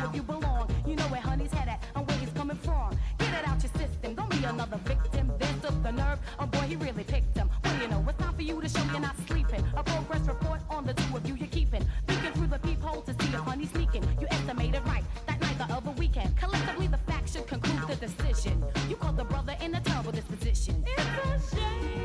if you belong. You know where honey's head at and where he's coming from. Get it out your system, don't be another victim. This took the nerve, oh boy, he really picked him. What do you know, it's time for you to show you're not sleeping. A progress report on the two of you you're keeping. Peeking through the peephole to see if honey's sneaking. You estimated right, that night the other weekend. Collectively the facts should conclude the decision. You called the brother in a terrible disposition. It's a shame.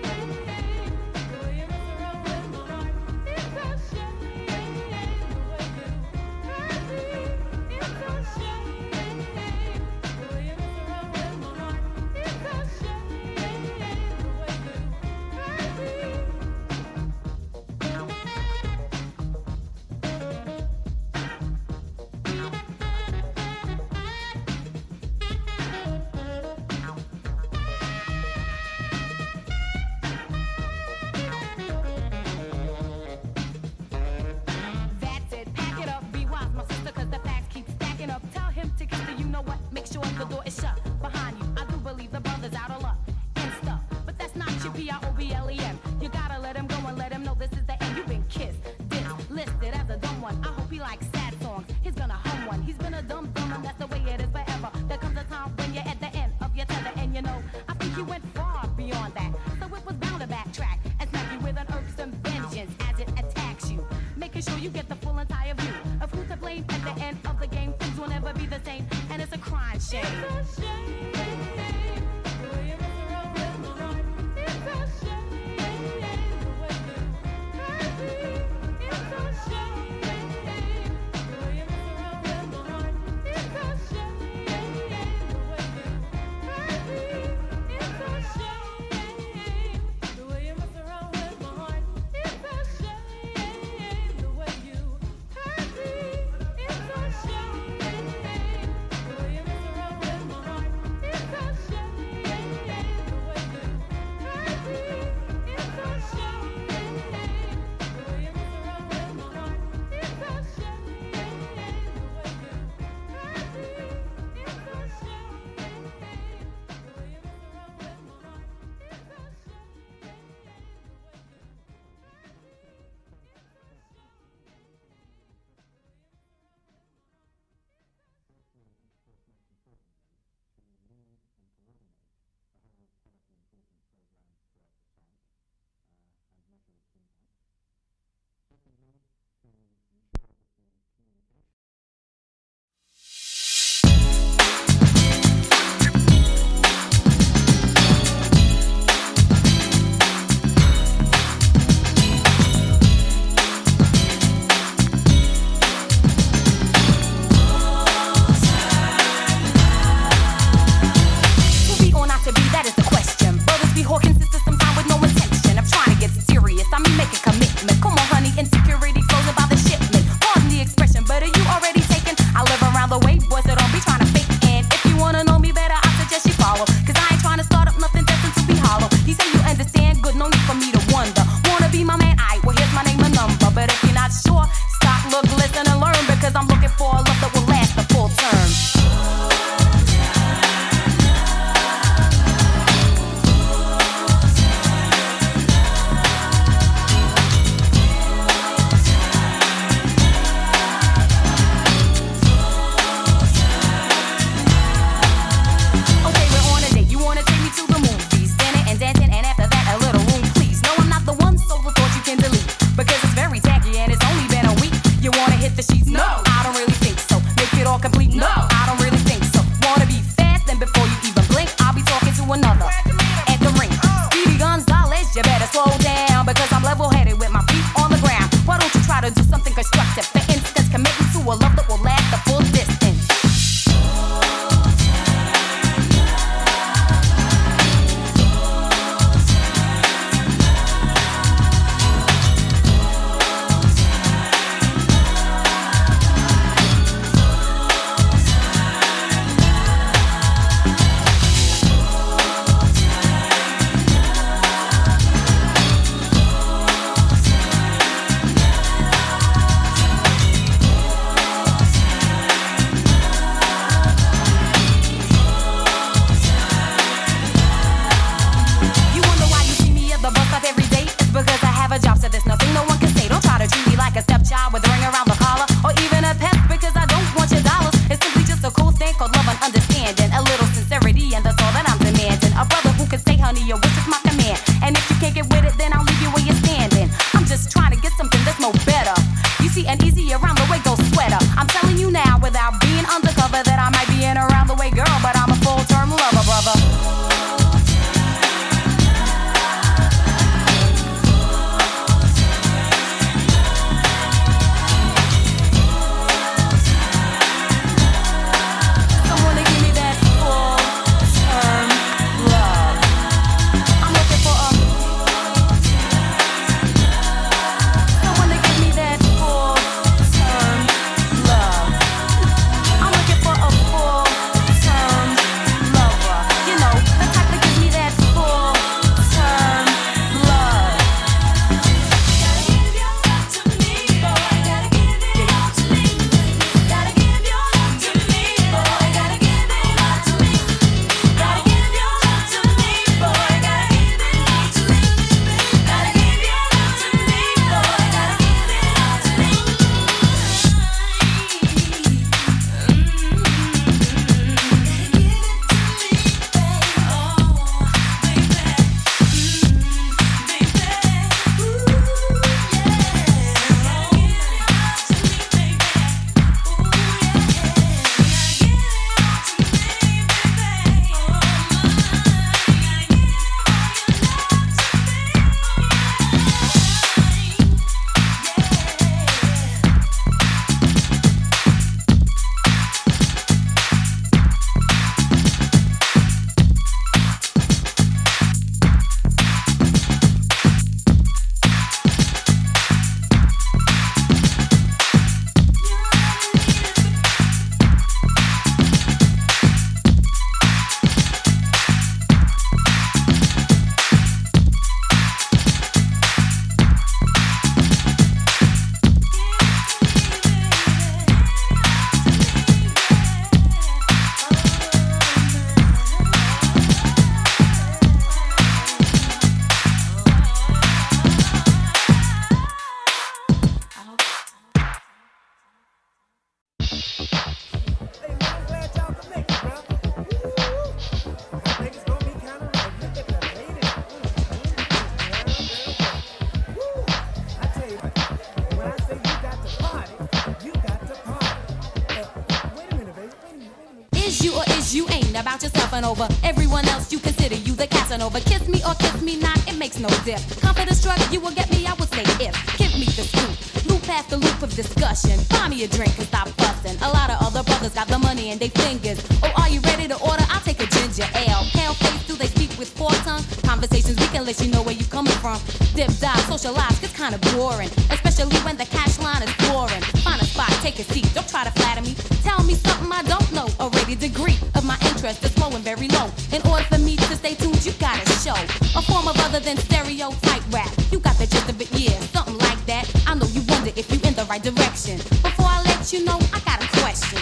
Is you or is you ain't about yourself and over everyone else you consider you the Casanova. Kiss me or kiss me not, it makes no diff. Confidence drug, you will get me, I would say if. Give me the scoop, loop after loop of discussion. Buy me a drink and stop fussing. A lot of other brothers got the money in their fingers. Oh, are you ready to order? I'll take a ginger ale. Pale face, do they speak with four-tongue? Conversations, we can let you know where you coming from. Dip, dive, socialize, gets kinda boring. Especially when the cash line is flooring. Find a spot, take a seat, don't try to flatter me. Tell me something I don't know. Already degree of my interest is flowing very low. In order for me to stay tuned, you gotta show a form of other than stereotype rap. You got the gist of it, yeah, something like that. I know you wonder if you in the right direction. Before I let you know, I got a question.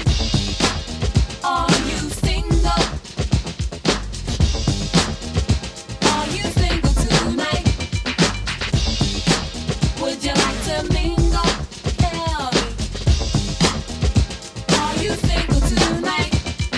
Are you single? Are you single tonight? Would you like to mingle? Tell me. Are you single tonight?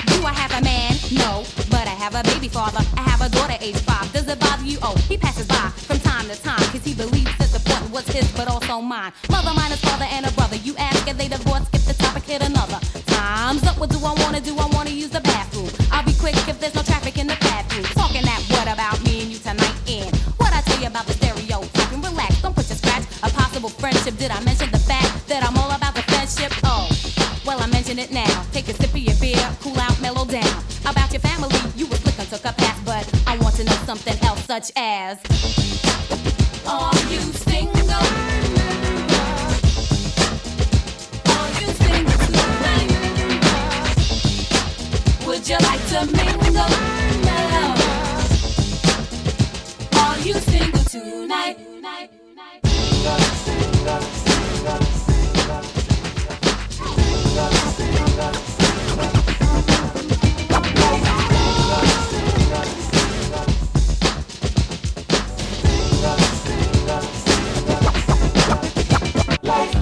Do I have a man? No, but I have a baby father. I have a daughter age 5. Does it bother you? Oh, he passes by from time to time, cause he believes this important was his but also mine. Mother minus father and a brother. You ask if they divorce, skip the topic, hit another. Time's up, what do I wanna do? I wanna use the bathroom. I'll be quick if there's no traffic in the bathroom. Talking that what about me and you tonight in? What I tell you about the stereotype and relax, don't push a scratch. A possible friendship, did I mention the fact that I'm all about the friendship? Oh, well I mention it now. Take a sip of your beer, cool out, mellow down. About your family, you was slick and took a pass, but I want to know something else such as, are you single? Are you single tonight? Would you like to mingle? No. Are you single tonight?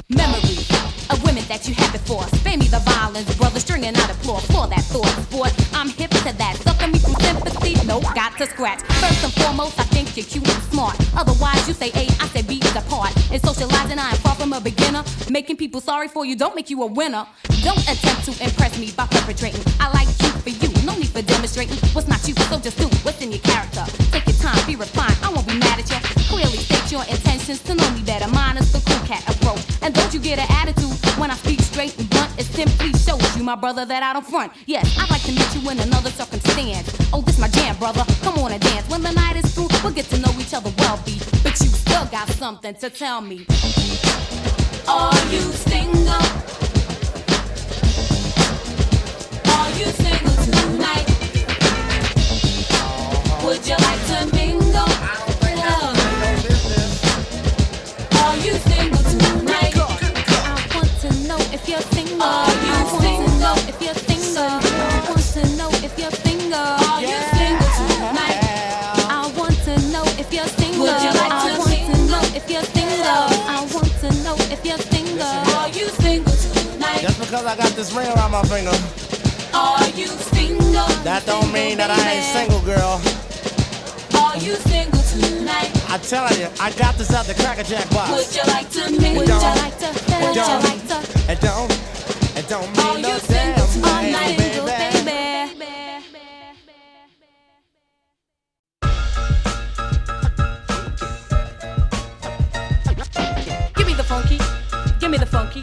Memories of women that you had before. Spare me the violence, brother, stringing out a floor. Floor that thought, sport. I'm hip to that. Sucking me from sympathy, nope, got to scratch. First and foremost, I think you're cute and smart. Otherwise, you say A, I say B is apart. In socializing, I am far from a beginner. Making people sorry for you don't make you a winner. Don't attempt to impress me by perpetrating. I like you for you, no need for demonstrating. What's not you, so just do what's in your character. Take your time, be refined, I won't be mad at you. Clearly state your intentions to know me better. Mine is the cool cat approach. And don't you get an attitude when I speak straight and blunt. It simply shows you, my brother, that I don't front. Yes, I'd like to meet you in another circumstance. Oh, this my jam, brother, come on and dance. When the night is through, we'll get to know each other well, B. But you still got something to tell me. Are you single? Are you single tonight? Would you like to mingle? No. Are you single tonight? I want to know if you're single. Are you single? If you're single, I want to know if you're single. Are you single tonight? I want to know if you're single. Would you like to know if you're single? I want to know if you're single. Are you single tonight? Just because I got this ring around my finger, are you single? that don't mean that I ain't single, girl. Are you single tonight? I tell you, I got this out the Cracker Jack box. Would you like to meet? Would you like to? Would you like to? It don't mean no damn thing, baby. Give me the funky,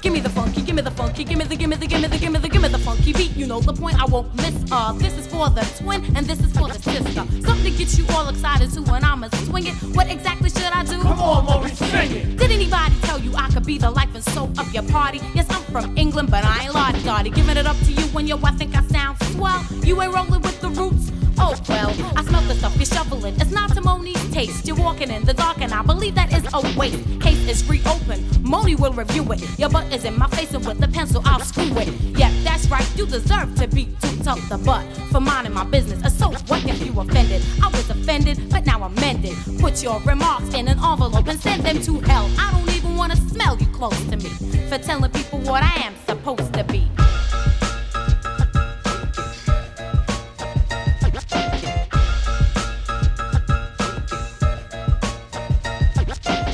give me the funky, give me the funky, give me the funky, give me the funky beat. You know the point, I won't miss. This is for the twin and this is for the sister. Something to get you all excited too when I'ma swing it. What exactly should I do? Come on, Maurice, sing it. Did anybody tell you I could be the life and soul of your party? Yes, I'm from England, but I ain't lottie-dottie. Giving it up to you when I think I sound swell. You ain't rolling with the roots. Oh well, I smell the stuff you're shuffling. It's not to M.o.n.i's taste. You're walking in the dark and I believe that is a waste. Case is reopened, M.o.n.i will review it. Your butt is in my face and with the pencil I'll screw it. Yep, that's right, you deserve to be too tough the butt for minding my business. So what if you offended? I was offended, but now I'm mended. Put your remarks in an envelope and send them to hell. I don't even wanna smell you close to me for telling people what I am supposed to be.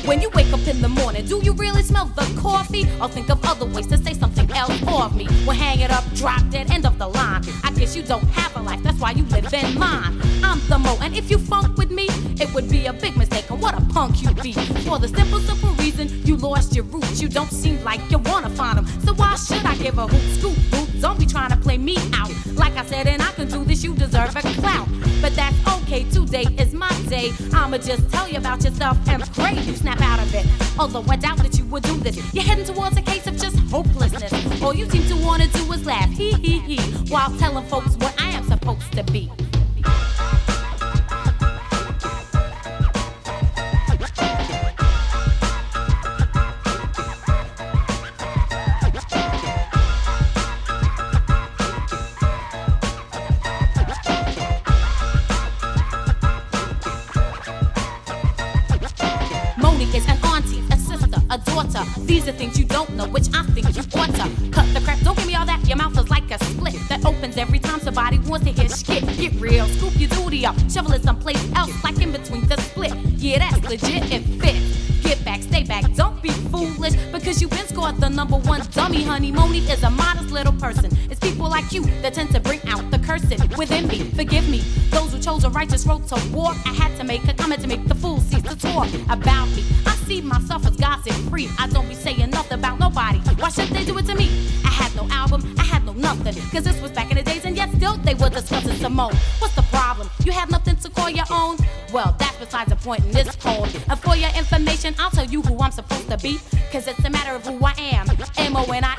When you wake up in the morning, do you really smell the coffee? Or think of other ways to say something else of me? Well, hang it up, drop dead, end of the line. I guess you don't have a life, that's why you live in mine. I'm the Mo, and if you funk with me, it would be a big mistake, and what a punk you be. For the simple reason, you lost your roots. You don't seem like you wanna find them. So why should I give a hoot, scoop, boot? Don't be trying to play me out. Like I said, and I can do this, you deserve a clout. But that's okay, today is my day. I'ma just tell you about yourself and pray you snap out of it. Although I doubt that you would do this. You're heading towards a case of just hopelessness. All you seem to wanna do is laugh, hee hee hee, while telling folks what I am supposed to be. These are things you don't know, which I think you ought to cut the crap. Don't give me all that. Your mouth is like a split that opens every time somebody wants to hear shit. Get real, scoop your duty up, shovel it someplace else, like in between the split. Yeah, that's legit, it fits. Get back, stay back, don't be foolish, because you've been scored the #1 dummy, honey. M.o.n.i is a modest little person. It's people like you that tend to bring out the cursing within me. Forgive me, those who chose a righteous road to war. I had to make a comment to make the fool cease to talk about me. I see myself as gossip free. I don't be saying nothing about nobody. Why should they do it to me? I had no album, I had no nothing, cause this was back in the days, and yet still they were discussing some more. What's the problem? You have nothing to call your own? Well, that's besides the point in this poem. And for your information, I'll tell you who I'm supposed to be, cause it's a matter of who I am. M.o.n.i.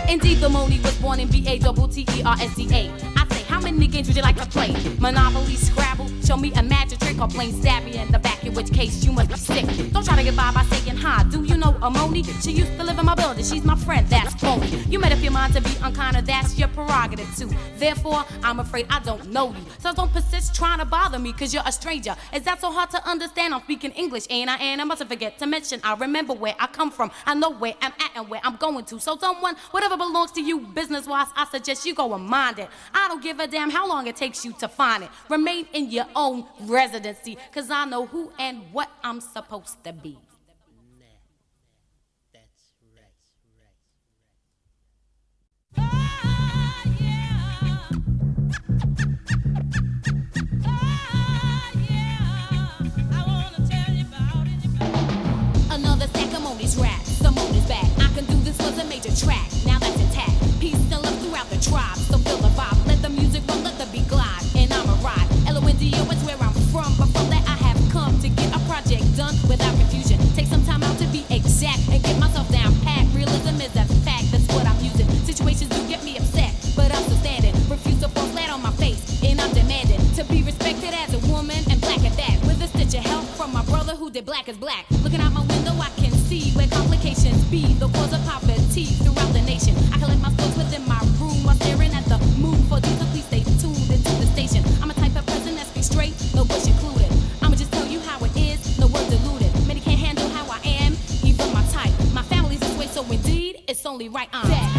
Indeed, the M.o.n.i was born in B-A-T-T-E-R-S-D-A. I say, how many games would you like to play? Monopoly, Scrabble, show me a magic trick, or plain stab you in the back, in which case you must be sick. Don't try to get by saying hi. Do you know M.o.n.i? She used to live in my building. She's my friend, that's phony. You made up your mind to be unkind, and that's your prerogative too. Therefore, I'm afraid I don't know you. So don't persist trying to bother me, cause you're a stranger. Is that so hard to understand? I'm speaking English, ain't I? And I mustn't forget to mention, I remember where I come from. I know where I'm at and where I'm going to. So don't want whatever belongs to you business-wise, I suggest you go and mind it. I don't give a damn how long it takes you to find it. Remain in your own residency, cause I know who and what I'm supposed to be. Another stack of M.o.n.i's rap. Some M.o.n.i's back. I can do this was a major track. Now that's intact. Peace and love throughout the tribe. So feel the vibe. Let the music run, let the beat glide. And I'm a ride. L-O-N-D-O is where I'm from. But from that I have come to get a project done without confusion. Take some time out to be exact and get myself down pat. Realism is a fact. That's what I'm using. Situations do get me upset, but I'm still standing. Refuse to fall flat on my face. And I'm demanding to be respected as a woman and black at that. With a stitch of help from my brother who did black is black. Looking out my window I can see where complications be the cause of poverty throughout the nation. I collect my thoughts within my room while staring at the moon. For you to please stay tuned into the station. I'm a type of person that speaks straight, no bush included. I'ma just tell you how it is, no word diluted. Many can't handle how I am, even my type. My family's this way, so indeed, it's only right I'm dead.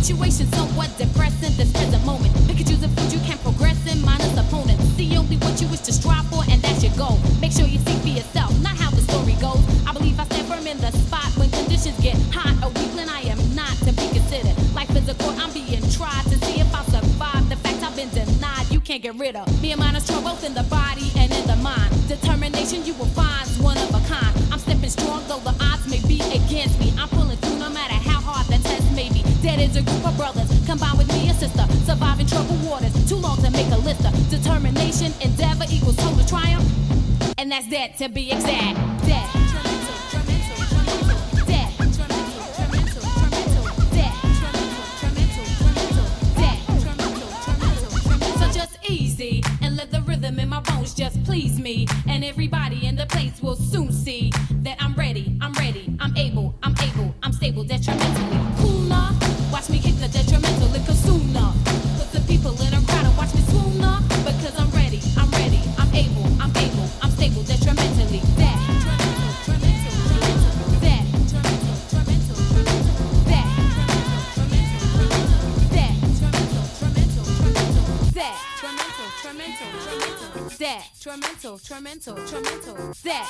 Situation somewhat depressing this present moment. Pick and choose the food you can progress in, minus opponents. See only what you wish to strive for, and that's your goal. Make sure you see for yourself, not how the story goes. I believe I stand firm in the spot when conditions get hot. A weakling I am not to be considered. Life is a court, I'm being tried to see if I survive. The fact I've been denied, you can't get rid of. Me and mine are strong both in the body and in the mind. Determination you will find is one of a kind. I'm stepping strong though the odds may be against me. I'm pulling through no matter how hard the test may be. Dead is a group of brothers, combined with me and sister. Surviving troubled waters, too long to make a list of. Determination, endeavor equals total triumph. And that's dead to be exact. Dead. So just easy and let the rhythm in my bones just play. please me. And everybody in the place will soon see that I'm ready, I'm able, I'm stable, detrimentally. Cooler, watch me hit the detrimental liquor sooner. Put the people in a crowd and watch me swooner. Because I'm ready, I'm able, I'm stable, detrimentally. That, Tremental, that,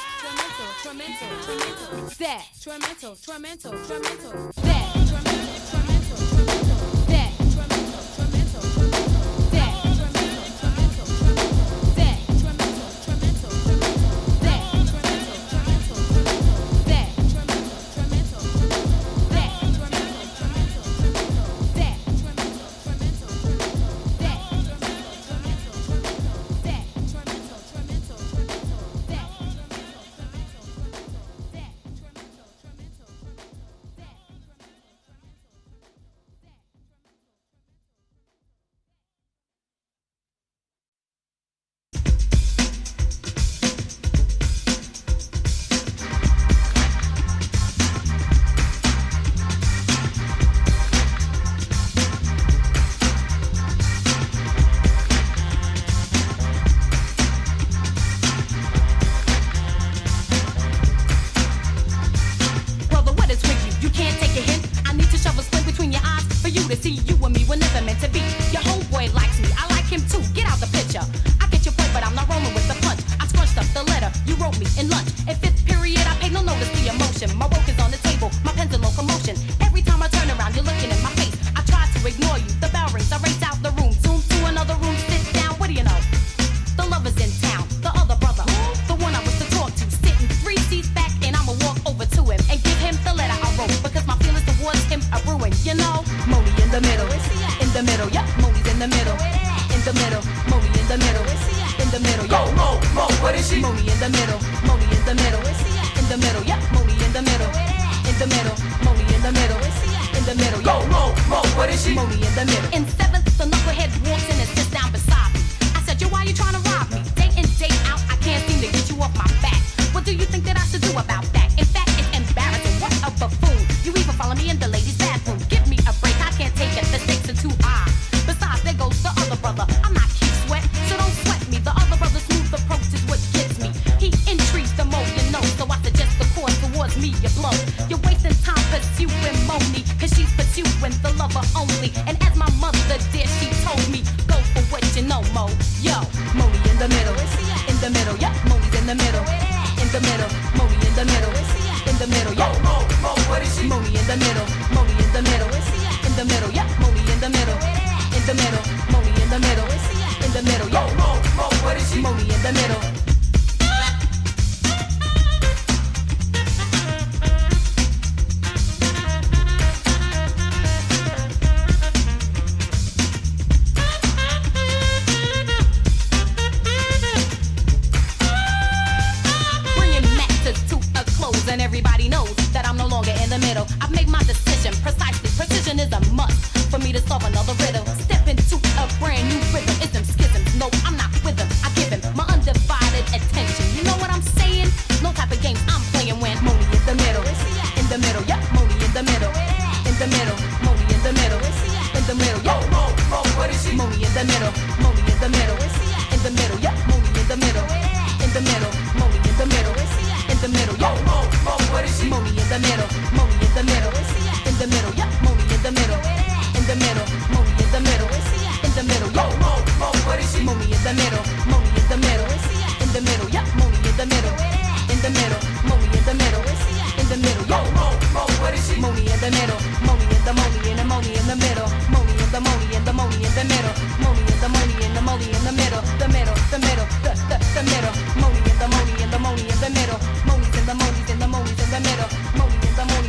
M.o.n.i in the middle, M.o.n.i in the middle, M.o.n.i in the middle, M.o.n.i in the middle,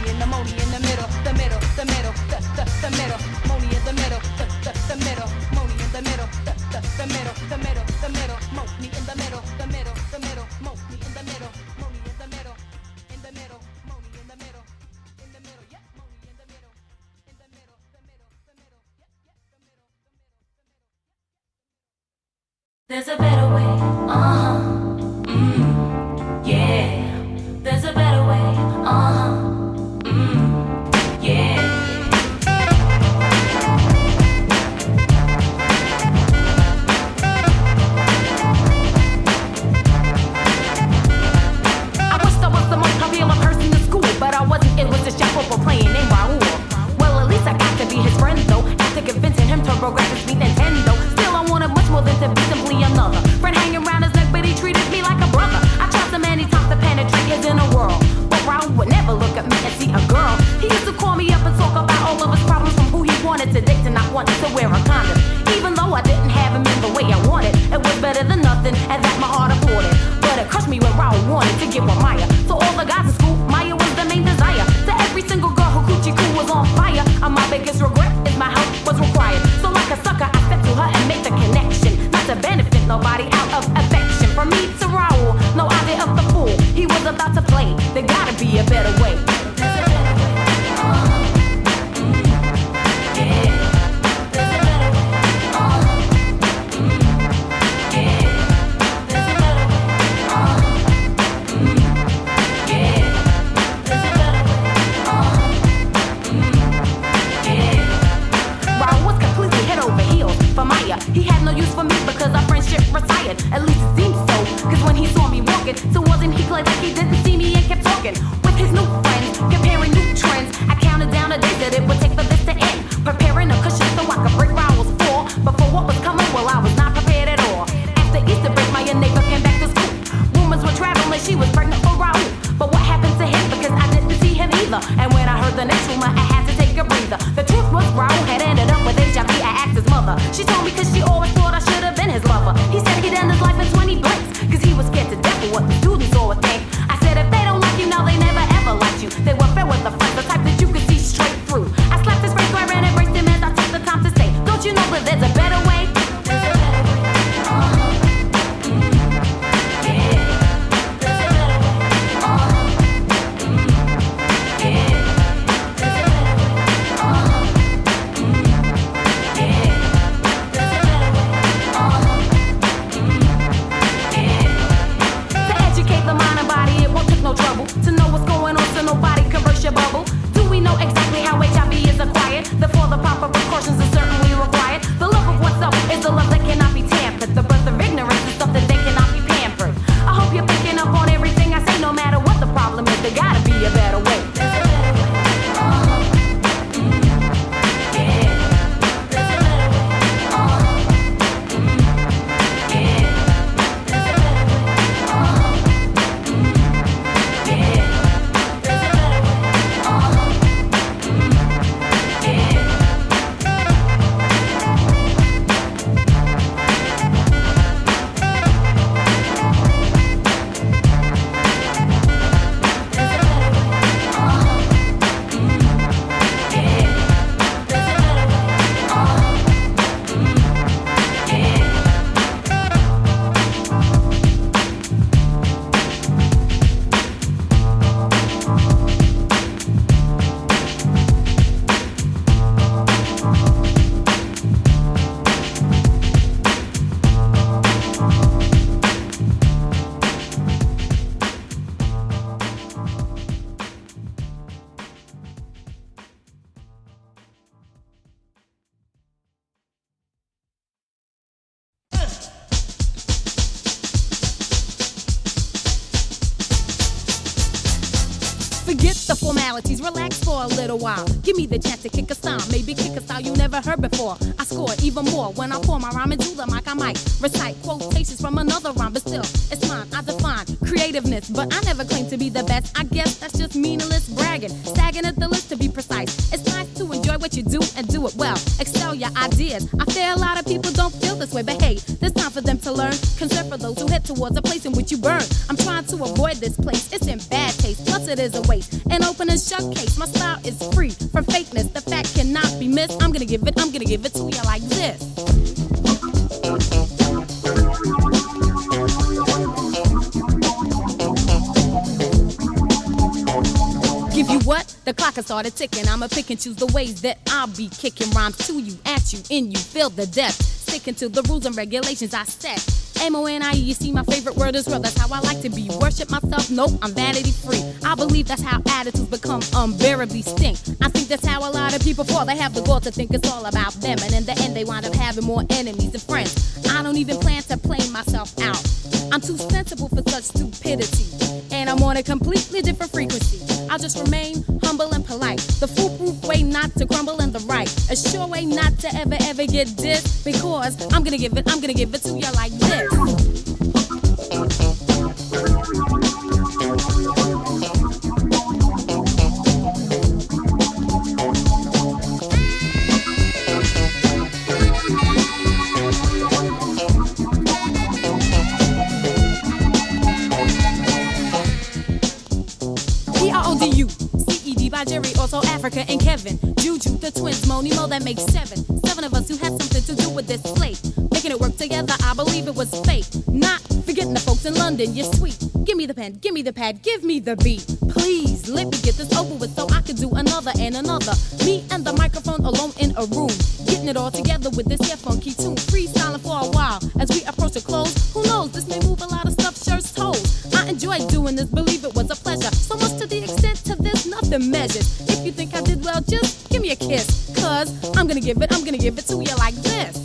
hesitate to not want to wear a condom. Even though I didn't have him in the way I wanted, it was better than nothing, and that my heart applauded. But it crushed me when Raul wanted to get with Maya. So all the guys in school, Maya was the main desire. To every single girl who coochie coo was on fire. And my biggest regret is my help was required. So like a sucker, I stepped to her and made the connection. Not to benefit nobody out of affection. From me to Raul, no idea of the fool. He was about to play. There gotta be a better way. He had no use for me because our friendship retired. At least it seemed so, cause when he saw me walking, so wasn't he glad that he didn't see me and kept talking with his new friends, comparing new trends. I counted down the days that it would take for this to end, preparing a cushion so I could break Raul's fall. But for what was coming, well, I was not prepared at all. After Easter break, my neighbor came back to school. Rumors were traveling, she was pregnant for Raul. But what happened to him? Because I didn't see him either. And when I heard the next rumor, I had to take a breather. The truth was Raul had ended up with HIV. I asked his mother. She told me cause she always thought I should have been his lover. He said he'd end his life in 20 blinks, cause he was scared to death of what the students all would think. I said if they don't like you, now they never ever liked you. They were fair with the front, the type that you could see straight through. I slapped his face square and embraced him as I took the time to say, don't you know that there's a better way? To know what's going on so nobody can burst your bubble. Do we know exactly how HIV is acquired? Therefore the proper precautions are certainly required. The love of oneself is the love that cannot be tampered. The birth of ignorance is something that cannot be pampered. I hope you're picking up on everything I say. No matter what the problem is, there gotta be a better way. Forget the formalities, relax for a little while. Give me the chance to kick a style, maybe kick a style you never heard before. I score even more when I pour my rhyme into the mic. I might recite quotations from another rhyme, but still, it's mine. I define creativeness, but I never claim to be the best. I guess that's just meaningless bragging, sagging at the list to be precise. It's nice to enjoy what you do and do it well. Excel your ideas. I fear a lot of people don't feel this way, but hey, there's time for them to learn. Concern for those who head towards a place in which you burn. I'm trying to avoid this place. It's in bad taste, plus it is a waste. An open and shut case. My style is free from fakeness. The fact cannot be missed. I'm gonna give it to you like this. Give you what? The clock has started ticking. I'ma pick and choose the ways that I'll be kicking rhymes to you, at you, in you. Feel the depth. Sticking to the rules and regulations I set. M.o.n.i, you see my favorite word is real. That's how I like to be. Worship myself, nope, I'm vanity free. I believe that's how attitudes become unbearably stink. I think that's how a lot of people fall. They have the goal to think it's all about them, and in the end they wind up having more enemies than friends. I don't even plan to play myself out. I'm too sensible for such stupidity, and I'm on a completely different frequency. I'll just remain humble and polite. The foolproof way not to crumble in the right. A sure way not to ever get dissed, because I'm gonna give it to you like this. Africa and Kevin, Juju, the twins, Moni, Mo, that makes seven. Seven of us who had something to do with this slate. Making it work together, I believe it was fate. Not forgetting the folks in London, you're sweet. Give me the pen, give me the pad, give me the beat. Please, let me get this over with so I can do another and another. Me and the microphone alone in a room. Getting it all together with this here funky tune. Freestyling for a while as we approach the close. Who knows, this may move a lot of stuff, shirts, toes. I enjoyed doing this, believe it was a pleasure. So much to the extent to this, nothing measures. If you think I did well, just give me a kiss. Cause I'm gonna give it to you like this.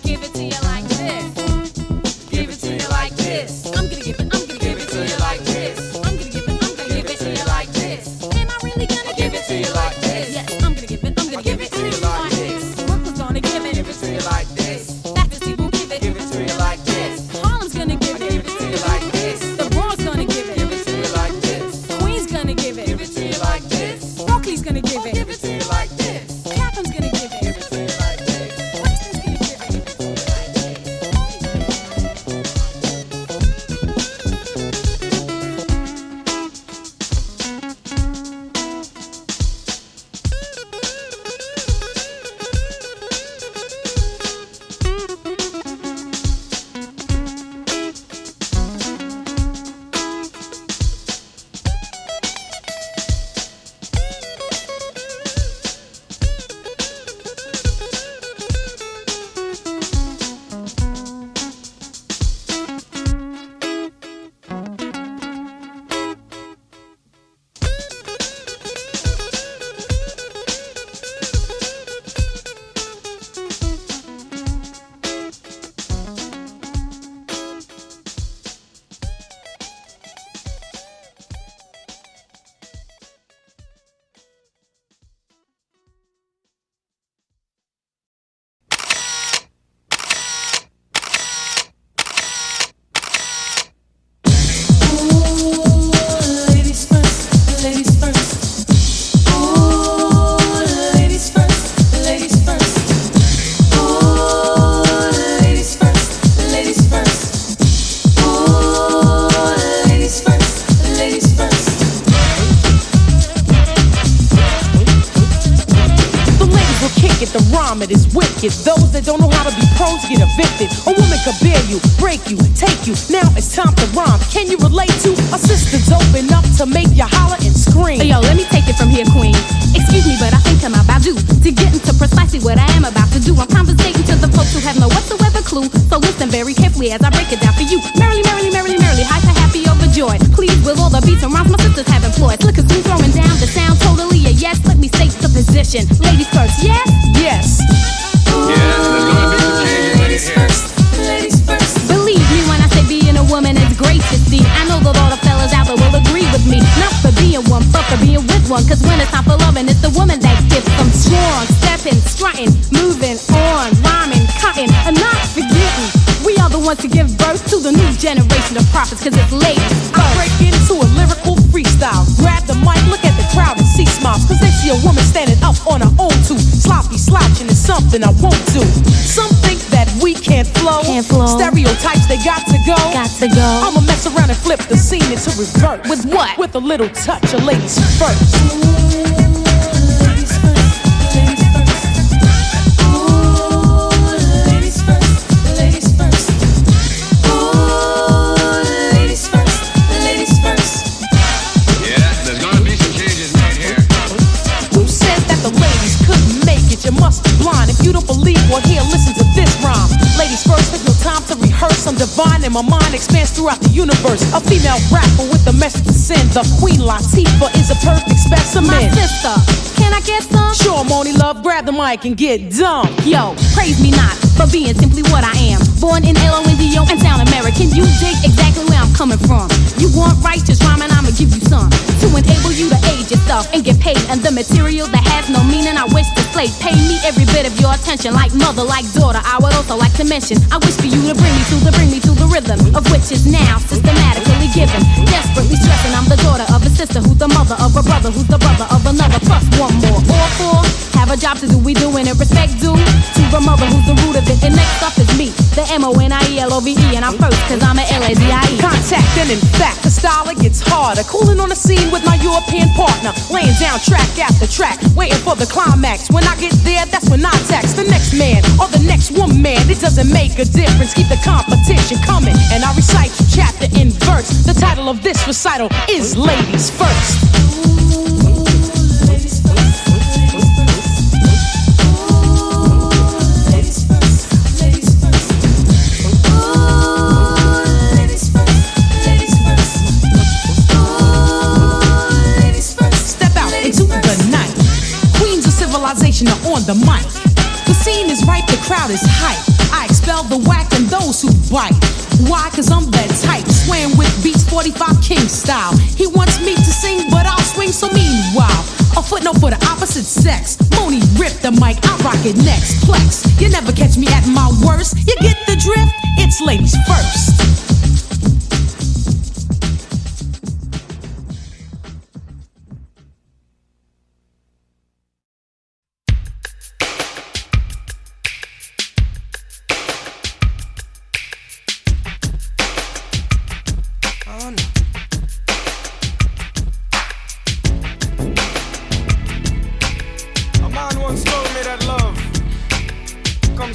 Give it to you like this. Give it to you like this. I'm gonna give it to you like this. I'm gonna give it to you like this. Am I really gonna give it to you like this? Yes, I'm gonna give it to you like this. Brooklyn's gonna give it to you like this. Baptist will give it to you like this. Harlem's gonna give it to you like this. The Bronx gonna give it to you like this. Queen's gonna give it to you like this. Berkeley's gonna give it to you like this. Catherine's gonna give it to you like this. Princeton's gonna give it to you like this. It is wicked. Those that don't know how to be pros get evicted. A woman could bear you, break you, take you. Now it's time to rhyme. Can you relate to a sister's open up to make you holler and scream? Yo, let me take it from here, queen. Excuse me, but I think I'm about due to get into precisely what I am about to do. I'm conversating to the folks who have no whatsoever clue. So listen very carefully as I break it down for you. Merrily, merrily, merrily, merrily, hyper, happy, overjoyed. Please, with all the beats and rhymes my sisters have employed. Look, cause me throwing down the sound totally a yes. Let me state the position. Ladies first, yes? Yes. Ladies first, ladies first. Believe me when I say being a woman is great to see. I know that all the fellas out there will agree with me. Not for being one, but for being with one. Cause when it's time for loving, it's the woman that gets them strong. Stepping, strutting, moving on, rhyming, cutting, and not forgetting. We are the ones to give birth to the new generation of prophets. Cause it's ladies I break into a lyrical freestyle. Grab the mic, look at the crowd and see smiles. Cause they see a woman standing up on her own too. Sloppy slouching is something I won't do. Some think that we can't flow. Stereotypes, they got to go. I'ma mess around and flip the scene into reverse. With what? With a little touch of ladies first. You must be blind if you don't believe or hear. Listen to this rhyme. Ladies first, there's no time to rehearse. I'm divine and my mind expands throughout the universe. A female rapper with a message to send. The Queen Latifah is a perfect specimen. My sister, can I get some? Sure, M.o.n.i Love, grab the mic and get dumb. Yo, praise me not for being simply what I am. Born in L.O.N.D.O. and sound American. You dig exactly where I'm coming from. You want righteous rhyming, I'ma give you some to enable you to age yourself and get paid. And the material that has no meaning, I wish to slay. Pay me every bit of your attention, like mother, like daughter. I would also like to mention, I wish for you to bring me to the rhythm of which is now systematically given. Desperately stressing, I'm the daughter of a sister who's the mother of a brother who's the brother of another. Plus one more, all four have have a job to do, we doing it. Respect due to the mother who's the root of it. And next up is me, the M.o.n.i Love-E. And I'm first cause I'm a L-A-D-I-E. Contact and in fact, the style it gets harder. Cooling on the scene with my European partner, laying down track after track, waiting for the climax. When I get there, that's when I text the next man or the next woman. It doesn't make a difference. Keep the competition coming, and I recite chapter in verse. The title of this recital is Ladies First. Civilization are on the mic. The scene is ripe, the crowd is hype. I expel the whack and those who bite. Why? Cause I'm that type, swaying with beats 45 King style. He wants me to sing, but I'll swing, so meanwhile, a footnote for the opposite sex. M.o.n.i rip the mic, I rock it next. Plex, you never catch me at my worst. You get the drift? It's ladies first.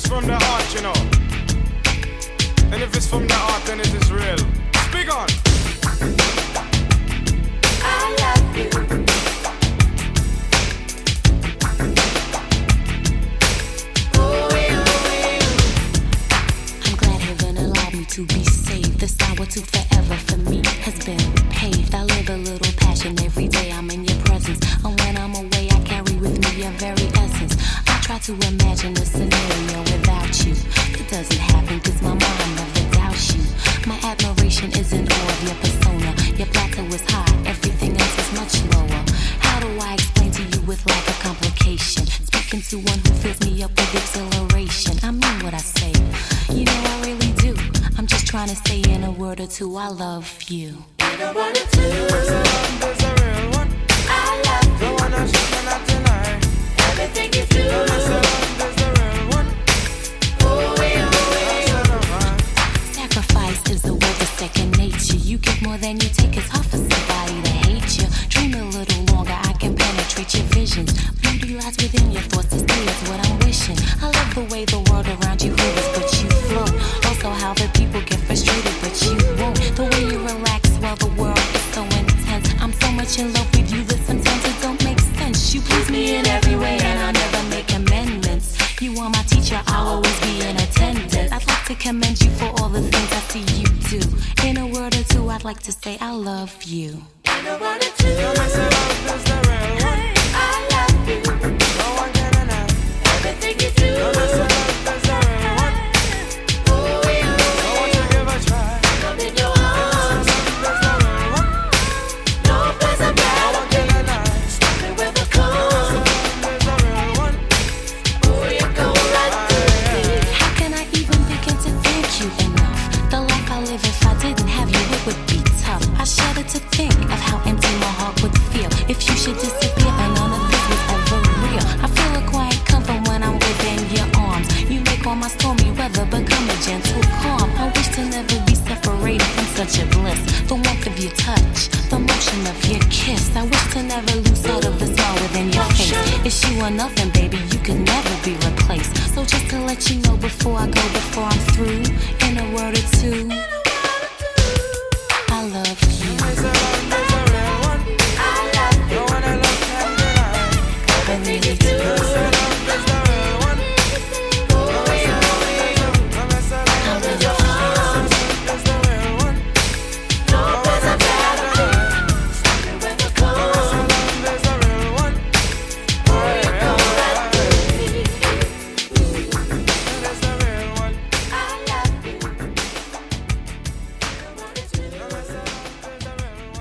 From the heart, you know. And if it's from the heart, then it is real. Speak on. I love you. I'm glad heaven allowed me to be saved. This hour to forever for me has been paved. I live a little passion every day. I'm in your presence. And when I'm away, I carry with me your very essence. Try to imagine a scenario without you. It doesn't happen cause my mind never doubts you. My admiration is in awe of your persona. Your plateau is high, everything else is much lower. How do I explain to you with lack of complication? Speaking to one who fills me up with exhilaration. I mean what I say, you know I really do. I'm just trying to say in a word or two, I love you. In a word or two, there's a real one. I love you. The one that's just not tonight. Everything you do. There's a real one. Sacrifice is the word of second nature. You give more than you take. It's hard for somebody to hate you. Dream a little longer, I can penetrate your visions. Beauty lies within your thoughts, this day is what I'm wishing. I love the way the world around you hovers, but you float. Also how the people get frustrated, but you won't. The way you relax while the world is so intense. I'm so much in love with you that sometimes it don't make sense. You please me in every way and I'll never make amendments. You are my teacher, I'll always be in attendance. I'd like to commend you for all the things I see you do. In a word or two, I'd like to say I love you. In a word or two, I love you. No one can deny. Everything you do. There's a real one. No one to give a try. I'm in your arms. There's a real one. No place I'd No rather one be. can deny. Stop me with a call. There's a real one. Oh, you go right through me. How can I even begin to thank you enough? The life I live, if I didn't have you, it would be tough. I shudder to think of how empty my heart would feel if you should disappear and none of this was ever real. I feel a quiet comfort when I'm within your arms. You make all my stormy weather become a gentle calm. I wish to never be separated from such a bliss. The warmth of your touch, the motion of your kiss. I wish to never lose sight of the smile within your face. It's you or nothing, baby, you could never be replaced. So just to let you know before I go, before I'm through, in a word or two, I love you. There's a real one. I love you. No one I love can deny. I really do. There's a real one. There's a real one. No place I'd rather be. Stop me with a call. There's a real one. Oh, you go right through me. There's a real one. I love you. There's a real one.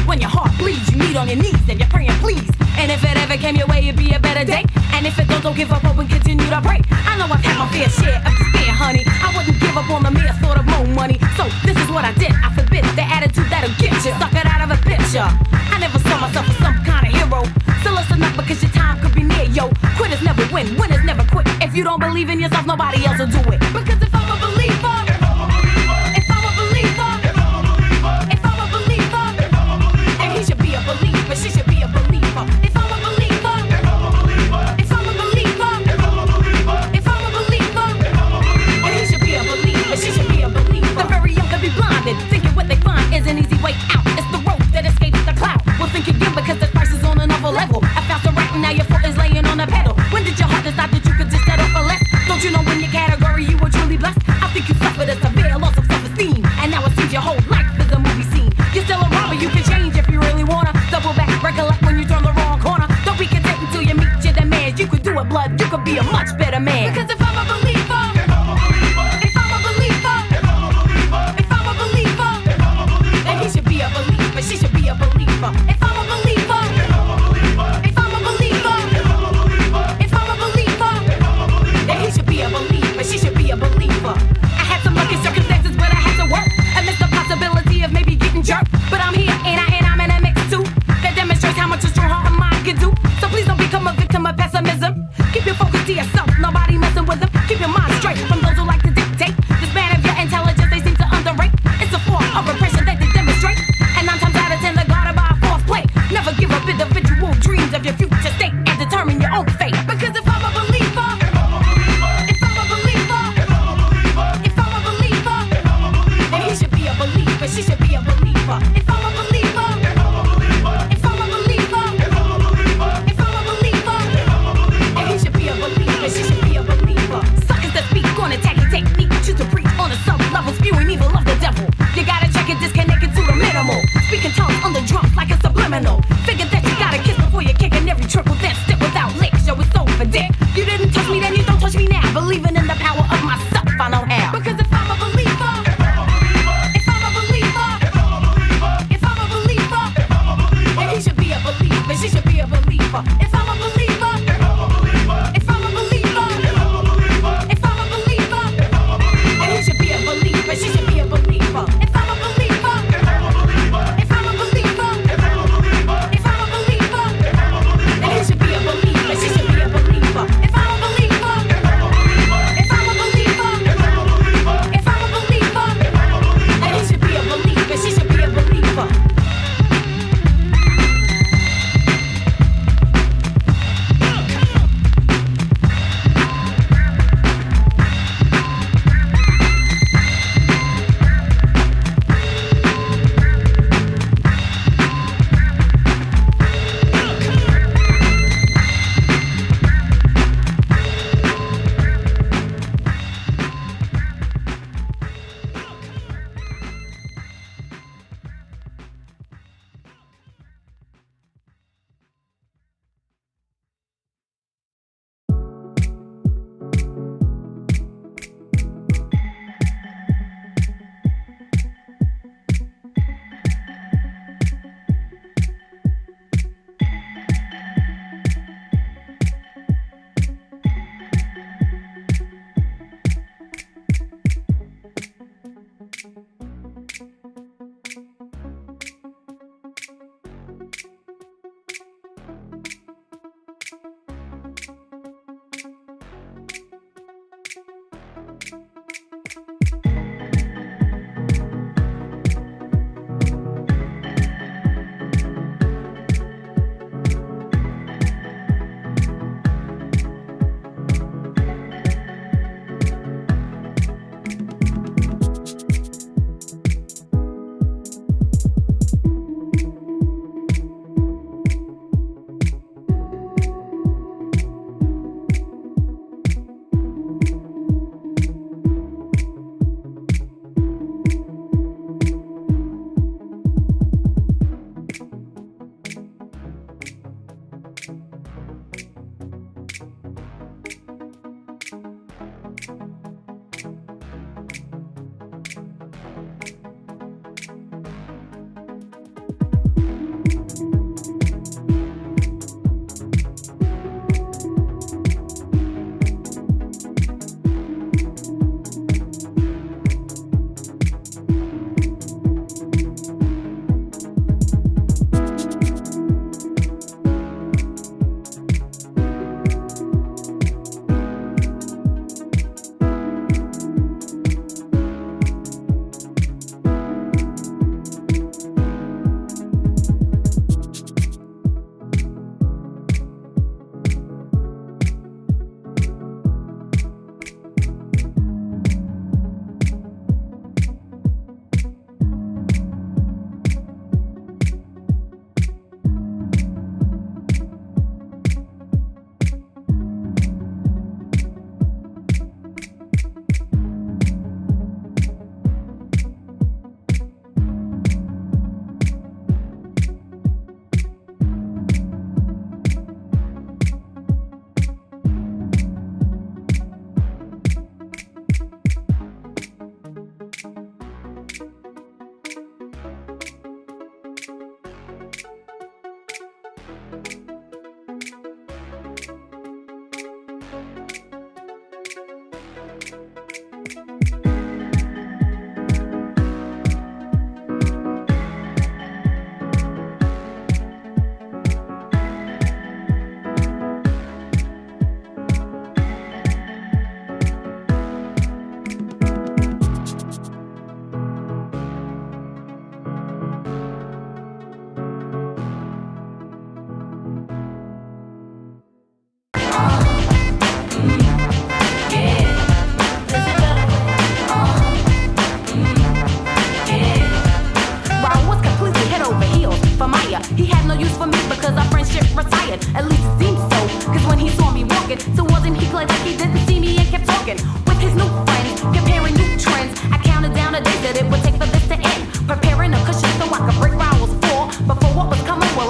When your heart bleeds, you meet on your knees and you're praying, please. And if it ever came your way, it'd be a better day. And if it don't give up hope and continue to pray. I know I've had my fair share of despair, honey. I wouldn't give up on the mere thought of more money. So this is what I did. I forbid the attitude that'll get you. Suck it out of a picture. I never saw myself as some kind of hero. So listen up because your time could be near, yo. Quitters never win, winners never quit. If you don't believe in yourself, nobody else will do it. Because if I'm a believer, if I'm a believer, if I'm a believer, then he should be a believer, she should be a believer. If I'm a believer, if I'm a believer, if I'm a believer, then he should be a believer, she should be a believer. The very young can be blinded, thinking what they find is an easy way out. It's the road that escapes the cloud. Well, think again because the price is on another level. I found the right and now your foot is laying on the pedal. When did your heart decide that you could just settle for less? Don't you know in your category you were truly blessed? I think you suffered a severe loss of self-esteem, and now it seems your whole life is a movie scene. You're still a robber, you can change if you really wanna. Double back, recollect when you turn the wrong corner. Don't be content until you meet your demands. You could do it, blood, you could be a much better man. Because if I'm a believer, if I'm a believer, if I'm a believer, then he should be a believer, she should be a believer. If I'm a believer, if I'm a believer, if I'm a believer, then he should be a believer, she should be a believer. I had some lucky circumstances, but I had to work. I missed the possibility of maybe getting jerked. But I'm here and I'm in a mix too. That demonstrates how much a strong heart and mind can do. So please don't become a victim of pessimism. Keep your focus to yourself, nobody messing with them. Keep your mind straight from those who like to dictate. The span of your intelligence they seem to underrate. It's a form of repression that they demonstrate. And 9 times out of 10 they're guarded by a false play. Never give up individual dreams of your future state and determine your own fate. Because if I'm a believer, if I'm a believer, if I'm a believer, then he should be a believer, she should be a believer. If I'm a believer, if I'm a believer, if I'm a believer, then he should be a believer, she should be a believer. Suckers that speak on attacking technique, choose to preach on a sub-level, spewing evil of the devil. You gotta check it, disconnect it to the minimal. Speaking tongues on the drums like a subliminal. Figure that you gotta kiss before you kick, and every triple then step without licks. Yo, it's over, dick. You didn't touch me then, you don't touch me now. Believing in the power of myself, I know how. Because if I'm a believer, if I'm a believer, if I'm a believer, then he should be a believer, she should be a believer. If I'm a believer, if I'm a believer, if I'm a believer, then he should be a believer, she should be a believer. If I'm a believer, if I'm a believer,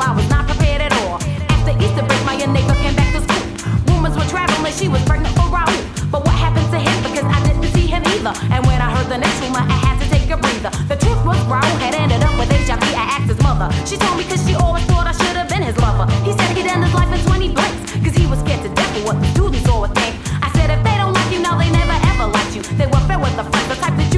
I was not prepared at all. After Easter break, my young neighbor came back to school. Rumors were traveling, she was pregnant for Raul. But what happened to him? Because I didn't see him either. And when I heard the next rumor, I had to take a breather. The truth was Raul had ended up with HIV. I asked his mother. She told me cause she always thought I should have been his lover. He said he'd end his life in 20 blinks, cause he was scared to death of what the students all would think. I said if they don't like you now, they never ever liked you. They were fed with the friends, the type that